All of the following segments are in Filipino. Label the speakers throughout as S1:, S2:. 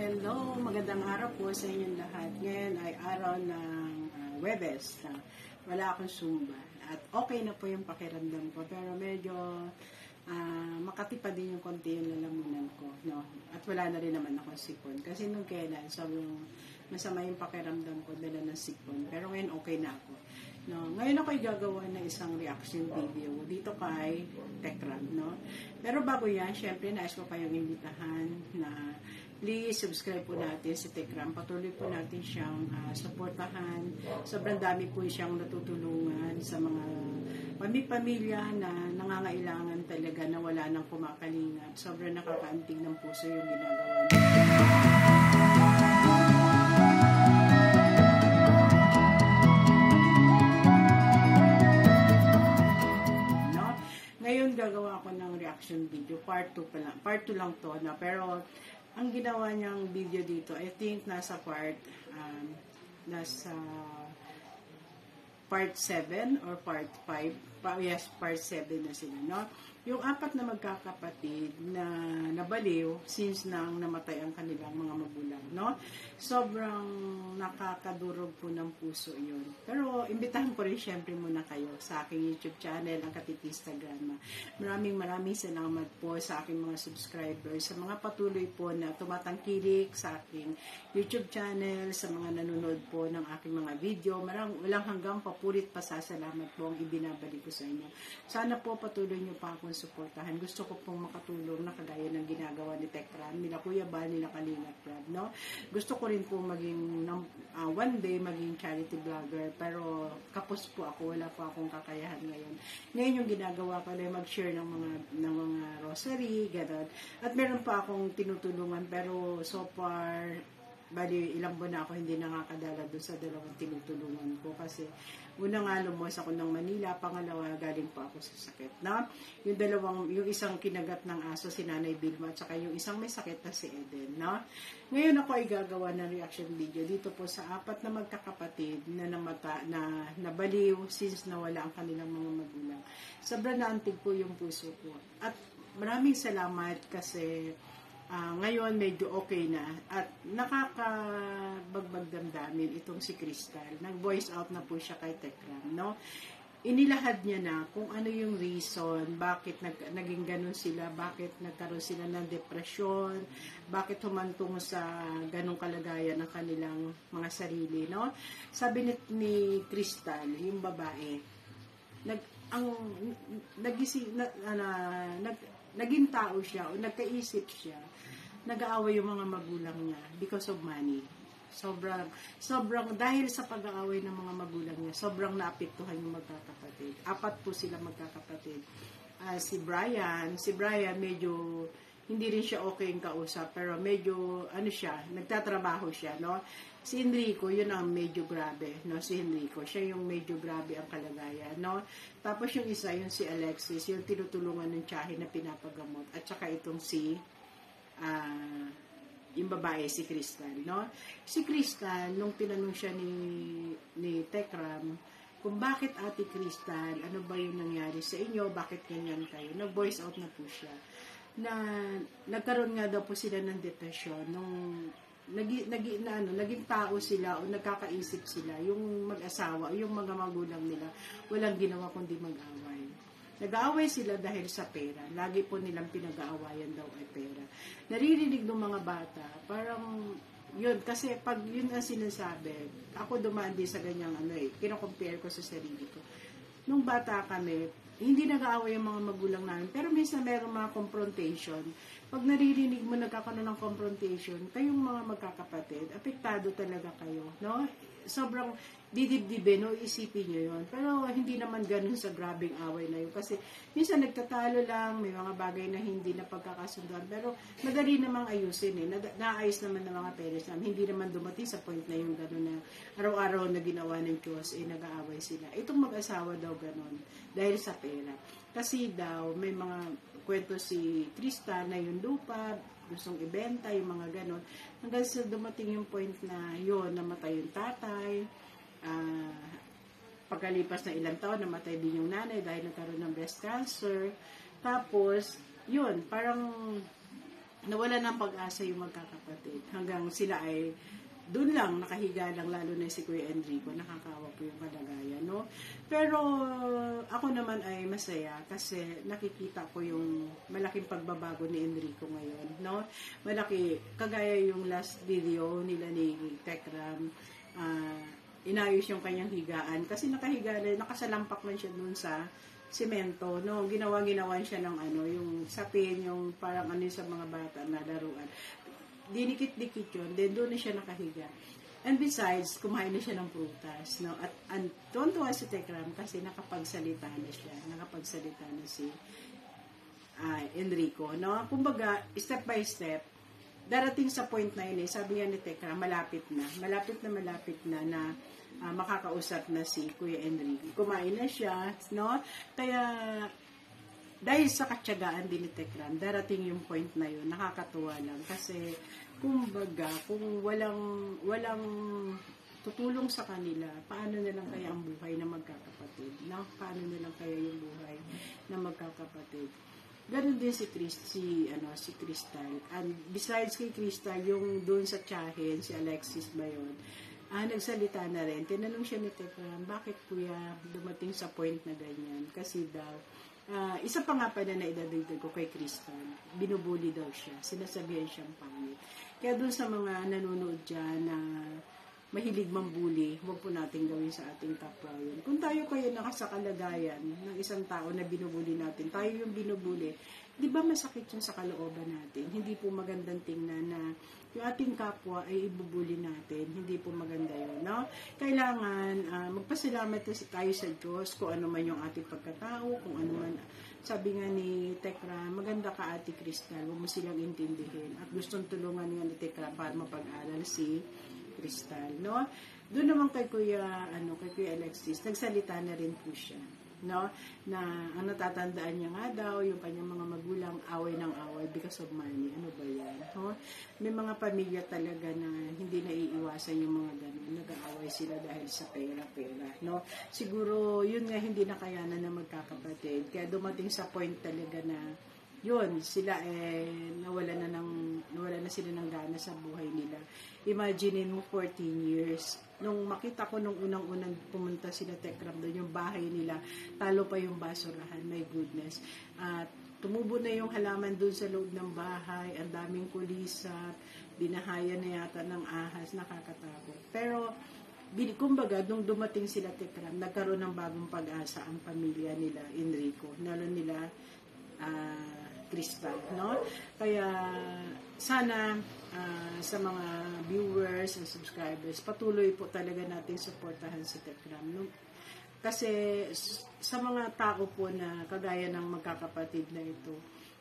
S1: Hello, magandang araw po sa inyong lahat. Ngayon ay araw ng Webes. Wala akong Zumba. At okay na po yung pakiramdam ko. Pero medyo makati pa din yung konti yung lalamunan ko. No? At wala na rin naman akong sipon. Kasi nung kailan, sobrang masama yung pakiramdam ko dala ng sipon. Pero ngayon okay na ako. No, ngayon ako gagawa ng isang reaction video dito kay Tekram, no? Pero bago yan, syempre nais ko kayong imbitahan na please subscribe po natin si Tekram. Patuloy po natin siyang suportahan. Sobrang dami po siyang natutulungan sa mga pamilya na nangangailangan talaga na wala nang kumakalingat. Sobrang nakakaantig ng puso yung ginagawa niya. Ngayon gagawa ako ng reaction video, part 2 pa lang. Part 2 lang to, no? Pero ang ginawa niyang video dito, I think nasa part 7 or part 5. Yes, part 7 na sila, no? Yung apat na magkakapatid na nabaliw since nang namatay ang kanilang mga magulang, no? Sobrang nakakadurog po ng puso yun. Pero imbitahan ko rin syempre muna kayo sa aking YouTube channel, ang Katitista Grandma. Maraming salamat po sa aking mga subscribers, sa mga patuloy po na tumatangkilik sa aking YouTube channel, sa mga nanonood po ng aking mga video. Walang hanggang papulit pasasalamat po ang ibinabalik ko sa inyo. Sana po patuloy nyo pa akong suportahan. Gusto ko pong makatulong na kagaya ng ginagawa ni Tekram, nila Kuya Bal, nila Kalingat Prab, no? Gusto ko rin po maging one day maging charity vlogger, pero kapos po ako, wala po akong kakayahan ngayon. Ngayon yung ginagawa ko na mag-share ng mga rosary, gano'n. At meron pa akong tinutulungan, pero so far bali ilang buwan na ako hindi nakakadala doon sa dalawang tinutulungan ko kasi una nga lumos ako ng Manila, pangalawa galing pa ako sa sakit na yung isang kinagat ng aso si Nanay Vilma at saka yung isang may sakit na si Eden, no? Ngayon ako ay gagawa ng reaction video dito po sa apat na magkakapatid na nabaliw since nawala ang kanilang mga magulang. Sobrang naantig po yung puso ko at maraming salamat kasi ngayon medyo okay na at nakakabagbag damdamin itong si Crystal. Nag-voice out na po siya kay Tekram, no? Inilahad niya na kung ano yung reason, bakit naging ganun sila, bakit nagkaroon sila ng depresyon, bakit humantong sa ganung kalagayan ng kanilang mga sarili, no? Sabi ni Crystal, yung babae, naging tao siya o nagkaisip siya, nag-aaway yung mga magulang niya because of money. Sobrang dahil sa pag-aaway ng mga magulang niya, sobrang naapektuhan yung magkakapatid. Apat po sila magkakapatid. Si Brian medyo hindi rin siya okay yung kausap, pero medyo nagtatrabaho siya, no? Si Enrico, yun ang medyo grabe, no? Si Enrico, siya yung medyo grabe ang kalagayan, no? Tapos yung isa, yung si Alexis, yung tinutulungan ng tiyahin na pinapagamot, at saka itong yung babae, si Crystal, no? Si Crystal, nung tinanong siya ni Tekram, kung bakit Ate Crystal, ano ba yung nangyari sa inyo, bakit ganyan kayo, nag-voice out na po siya, na nagkaroon nga daw po sila ng depression nung naging tao sila o nagkakaisip sila, yung mag-asawa o yung mga magulang nila walang ginawa kundi mag-away. Nag-aaway sila dahil sa pera. Lagi po nilang pinag-aawayan daw ay pera. Naririnig ng mga bata, parang yun, kasi pag yun ang sinasabi, ako dumaan din sa ganyang kino-compare ko sa sarili ko. Nung bata kami, hindi nag-aaway yung mga magulang namin, pero minsan mayroong mga confrontation. Pag naririnig mo nagkakaroon ng confrontation, kayong mga magkakapatid, apektado talaga kayo, no? Sobrang didibdibin, no? Isipin nyo yun. Pero hindi naman ganun sa grabing away na yun. Kasi minsan nagtatalo lang, may mga bagay na hindi na pagkakasunduan. Pero madali namang ayusin eh. Naayos naman ng mga parents namin. Hindi naman dumating sa point na yung gano'n na araw-araw na ginawa ng Diyos, nag-aaway sila. Itong mag-asawa daw gano'n dahil sa pera. Kasi daw, may mga kwento si Tristan na yung lupa, gustong ibenta, yung mga ganon. Hanggang sa dumating yung point na yun, namatay yung tatay, pagkalipas na ilang taon, namatay din yung nanay dahil nagkaroon ng breast cancer. Tapos, yun, parang nawala ng pag-asa yung magkakapatid. Hanggang sila ay doon lang, nakahiga lang, lalo na si Kuya Enrico, nakakawa po yung kalagayan, no? Pero ako naman ay masaya kasi nakikita ko yung malaking pagbabago ni Enrico ngayon, no? Malaki, kagaya yung last video nila ni Tekram, inayos yung kanyang higaan kasi nakahiga na, nakasalampak man siya doon sa semento, no? Ginawan siya ng yung sapin, yung parang sa mga bata na laruan. Dinikit-dikit yun, then doon na siya nakahiga. And besides, kumain na siya ng prutas, no? At tuwan-tuwa si Tekram kasi nakapagsalita na siya, nakapagsalita na si Enrico, no? Kumbaga, step by step, darating sa point na yun, sabi nga ni Tekram, malapit na makakausap na si Kuya Enrico. Kumain na siya, no? Kaya, dahil sa katyagaan din ni Tekram, darating yung point na yun, nakakatuwa lang. Kasi, kumbaga, kung walang tutulong sa kanila, paano na lang kaya ang buhay na magkakapatid? No? Paano na lang kaya yung buhay na magkakapatid? Ganon din si Crystal. And besides kay Crystal, yung doon sa tiyahin, si Alexis ba yun? Nagsalita na rin. Tinanong siya ni Tekram, bakit kuya dumating sa point na ganyan? Kasi daw, isa pa nga pa na naidadagdag ko kay Crystal, binubuli daw siya, sinasabihan siyang pangit. Kaya dun sa mga nanonood dyan na mahilig mambuli, huwag po natin gawin sa ating kapwa yun. Kung tayo kayo nakasakalagayan ng isang tao na binubuli natin, tayo yung binubuli, di ba masakit yun sa kalooban natin? Hindi po magandang tingnan na yung ating kapwa ay ibubuli natin. Hindi po maganda yun, no? Kailangan magpasalamat tayo sa Diyos kung ano man yung ating pagkatao, kung ano man. Sabi nga ni Tekra, maganda ka Ate Crystal, huwag mo silang intindihin. At gustong tulungan nga ni Tekra para mapag-aral si Crystal, no? Doon naman kay Kuya Alexis, nagsalita na rin po siya, no? Na ang natatandaan niya nga daw, yung kanyang mga magulang, away ng away because of money. Ano ba yan? No? May mga pamilya talaga na hindi naiiwasan yung mga ganun. Nag-aaway sila dahil sa pera, no? Siguro, yun nga hindi nakayanan na magkakapatid. Kaya dumating sa point talaga na yun, sila nawala na sila ng gana sa buhay nila. Imagine mo 14 years. Nung makita ko nung unang-unang pumunta sila Tekram doon, yung bahay nila, talo pa yung basurahan, my goodness. At tumubo na yung halaman doon sa loob ng bahay, ang daming kulisap, binahayan na yata ng ahas, nakakatakot. Pero, kumbaga, nung dumating sila Tekram, nagkaroon ng bagong pag-asa ang pamilya nila, Enrico, lalo nila Crystal, no? Kaya sana sa mga viewers and subscribers, patuloy po talaga nating suportahan si Tekram, no? Kasi sa mga tao po na kagaya ng magkakapatid na ito,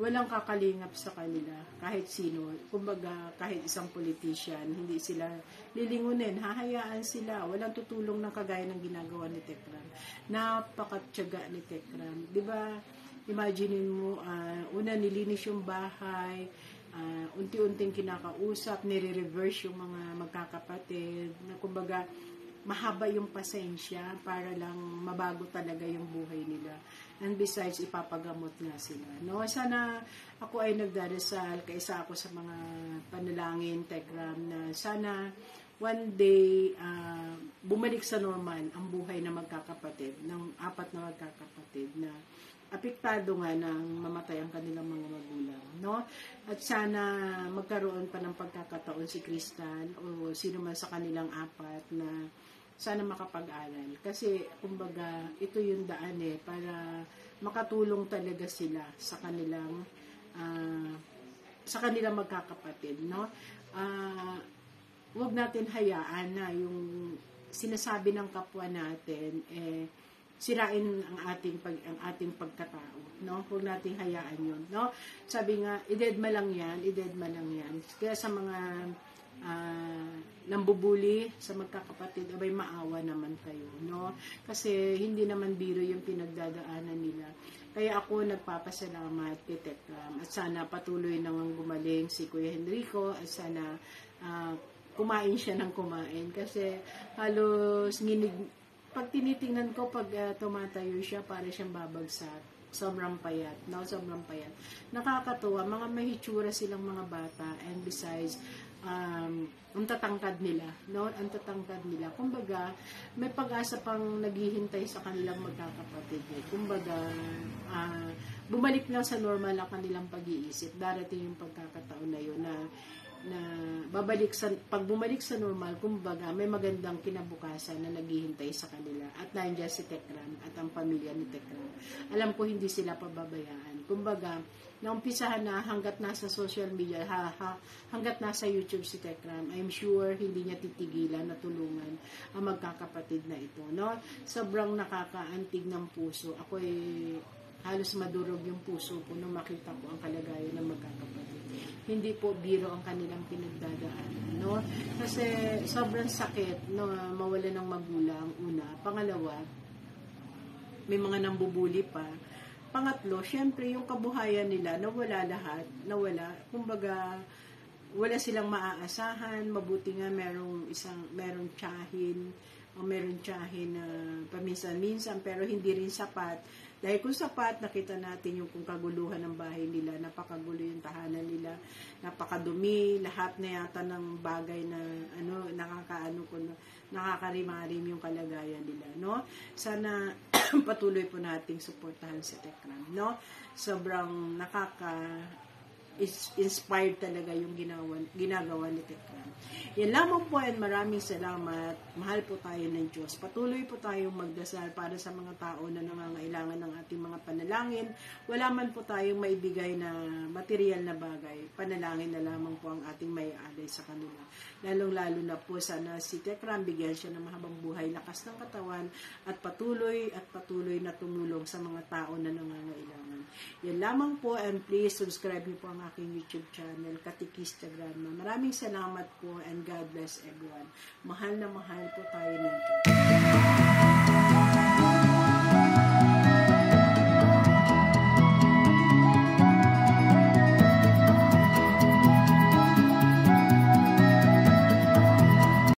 S1: walang kakalingap sa kanila kahit sino. Kumbaga, kahit isang politician, hindi sila lilingunin, hahayaan sila, walang tutulong ng kagaya ng ginagawa ni Tekram. Napakatyaga ni Tekram, di ba? Imaginin mo, una nilinis yung bahay, unti-unting kinakausap, nire-reverse yung mga magkakapatid, na kumbaga, mahaba yung pasensya para lang mabago talaga yung buhay nila. And besides, ipapagamot nga sila. No? Sana ako ay nagdarasal, kaisa ako sa mga panalangin, Tekram, na sana one day, bumalik sa normal ang buhay ng magkakapatid, ng 4 na magkakapatid na apektado nga ng mamatay ang kanilang mga magulang, no? At sana magkaroon pa ng pagkakataon si Crystal o sino man sa kanilang 4 na sana makapag-aral. Kasi, kumbaga, ito yung daan para makatulong talaga sila sa kanilang magkakapatid, no? Huwag natin hayaan na yung sinasabi ng kapwa natin, sirain ang ating pagkatao, no? Huwag nating hayaan 'yun, no? Sabi nga, idedma lang 'yan. Kaya sa mga nambubuli sa magkakapatid, abay maawa naman kayo, no? Kasi hindi naman biro yung pinagdadaanan nila. Kaya ako nagpapasalamat kay Tekram at sana patuloy nang gumaling si Kuya Enrico at sana kumain siya ng kumain kasi halos pag tinitingnan ko, pag tumatayo siya, para siyang babagsak. Sobrang payat, no? Sobrang payat. Nakakatuwa, mga mahitsura silang mga bata, and besides, ang tatangkad nila, no? Ang tatangkad nila. Kumbaga, may pag-asa pang naghihintay sa kanilang magkakapatid. Kumbaga, bumalik lang sa normal ang kanilang pag-iisip. Darating yung pagkakataon na yun na pag bumalik sa normal, kumbaga may magandang kinabukasan na naghihintay sa kanila, at nandiyan si Tekram at ang pamilya ni Tekram. Alam ko hindi sila pababayaan. Kumbaga, naumpisahan na hanggat nasa social media, hanggat nasa YouTube si Tekram, I'm sure hindi niya titigilan na tulungan ang magkakapatid na ito, no? Sobrang nakakaantig ng puso. Ako'y halos madurog yung puso ko nung makita ko ang kalagayan ng magkakapatid. Hindi po biro ang kanilang pinagdadaanan, no? Kasi sobrang sakit, no, mawala ng magulang, una. Pangalawa, may mga nambubuli pa. Pangatlo, syempre yung kabuhayan nila, nawala lahat, nawala. Kumbaga, wala silang maaasahan. Mabuti nga merong tiyahin, o merong tiyahin na paminsan-minsan, pero hindi rin sapat. Dahil kung sapat, nakita natin yung kung kaguluhan ng bahay nila, napakagulo yung tahanan nila, napakadumi, lahat na yata ng bagay na nakakarimarim yung kalagayan nila, no? Sana patuloy po nating suportahan si Tekram, no? Sobrang inspired talaga yung ginagawa ni Tekram. Yan lamang po, and maraming salamat. Mahal po tayo ng Diyos. Patuloy po tayong magdasal para sa mga tao na nangangailangan ng ating mga panalangin. Wala man po tayong maibigay na material na bagay. Panalangin na lamang po ang ating maialay sa kanila. Lalong-lalo na po sana si Tekram, bigyan siya ng mahabang buhay, lakas ng katawan, at patuloy na tumulong sa mga tao na nangangailangan. Yan lamang po, and please subscribe niyo po ang aking YouTube channel, Katikista Grandma. Maraming salamat po, and God bless everyone. Mahal na mahal po tayo ni